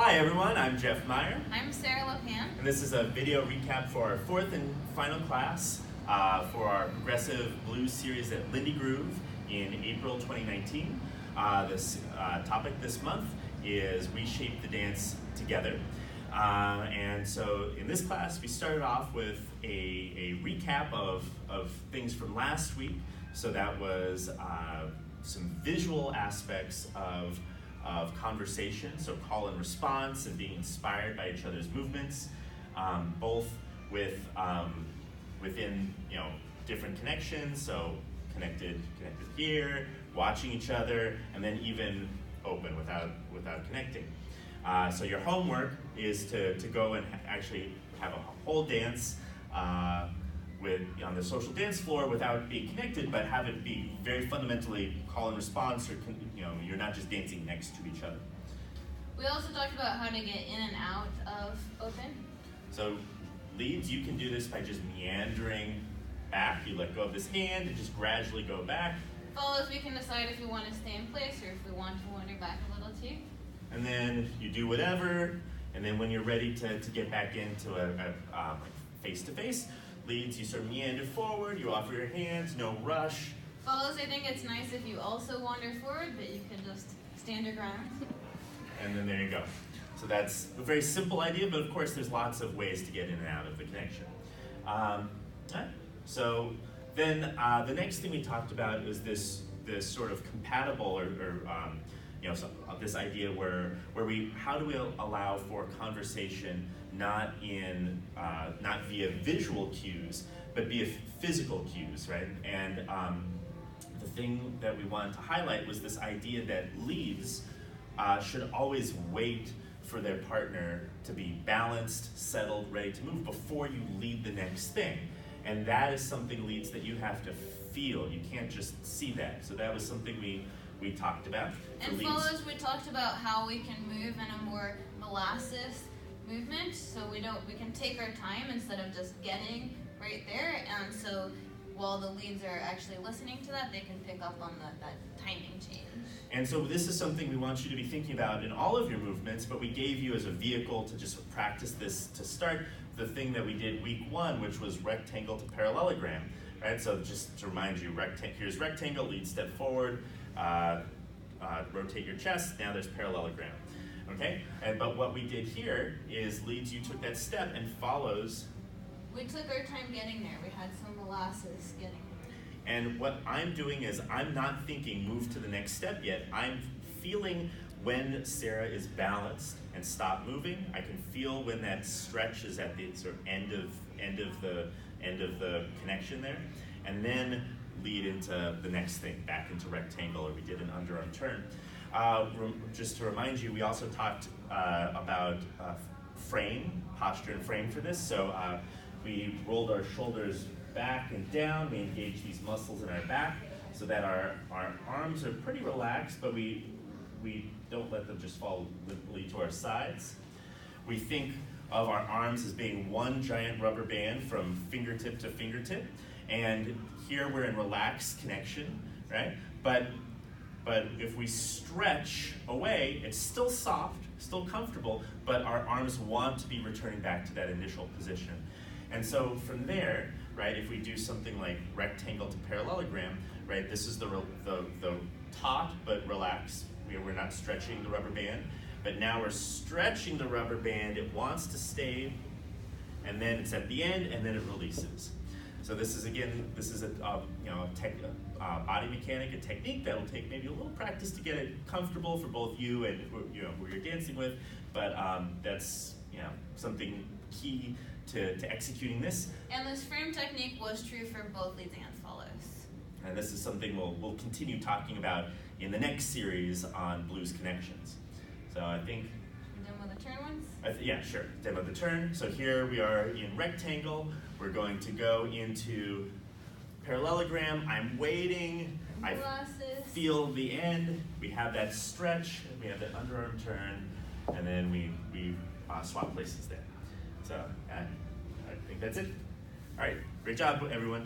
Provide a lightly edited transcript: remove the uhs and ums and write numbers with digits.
Hi everyone, I'm Jeff Meyer. I'm Sara Lopan. And this is a video recap for our fourth and final class for our progressive blues series at Lindy Groove in April 2019. This topic this month is Reshape the Dance Together. And so in this class we started off with a recap of things from last week. So that was some visual aspects of conversation, so call and response and being inspired by each other's movements, both within different connections, so connected here, watching each other, and then even open without connecting. So your homework is to go and actually have a whole dance on the social dance floor without being connected, but have it be very fundamentally call and response, or you're not just dancing next to each other. We also talked about how to get in and out of open. So leads, you can do this by just meandering back. You let go of this hand and just gradually go back. Follows, we can decide if we want to stay in place or if we want to wander back a little too. And then you do whatever, and then when you're ready to get back into a face-to-face, leads, you sort of meander forward, you offer your hands, no rush. Follows, I think it's nice if you also wander forward, but you can just stand your ground. And then there you go. So that's a very simple idea, but of course there's lots of ways to get in and out of the connection. So then the next thing we talked about was this sort of compatible this idea where how do we allow for conversation not via visual cues, but via physical cues, right? And the thing that we wanted to highlight was this idea that leads should always wait for their partner to be balanced, settled, ready to move before you lead the next thing. And that is something, leads, that you have to feel. You can't just see that. So that was something we talked about. And follows, we talked about how we can move in a more molasses movement, so we can take our time instead of just getting right there. And so while the leads are actually listening to that, they can pick up on that timing change. And so this is something we want you to be thinking about in all of your movements, but we gave you as a vehicle to just practice this to start the thing that we did week one, which was rectangle to parallelogram, right? So just to remind you, here's rectangle, lead, step forward, rotate your chest, now there's parallelogram, okay? But what we did here is leads, you took that step, and follows. We took our time getting there. We had some molasses getting there. And what I'm doing is I'm not thinking move to the next step yet. I'm feeling when Sara is balanced and stop moving. I can feel when that stretch is at the sort of end of the connection there, and then lead into the next thing, back into rectangle, or we did an underarm turn. Just to remind you, we also talked about frame, posture and frame for this. So we rolled our shoulders back and down. We engaged these muscles in our back so that our arms are pretty relaxed, but we don't let them just fall limply to our sides. We think of our arms as being one giant rubber band from fingertip to fingertip. And here we're in relaxed connection, right? But if we stretch away, it's still soft, still comfortable, but our arms want to be returning back to that initial position. And so from there, right, if we do something like rectangle to parallelogram, right, this is the taut but relaxed. We're not stretching the rubber band, but now we're stretching the rubber band. It wants to stay, and then it's at the end, and then it releases. So this is a body mechanic, a technique that will take maybe a little practice to get it comfortable for both you and who you're dancing with. But that's something key to executing this. And this frame technique was true for both leads and follows. And this is something we'll continue talking about in the next series on blues connections. So I think. Demo the turn ones? Yeah, sure. Demo the turn. So here we are in rectangle. We're going to go into parallelogram. I'm waiting. Molasses. I feel the end. We have that stretch. We have that underarm turn, and then we swap places there. So I think that's it. All right. Great job, everyone.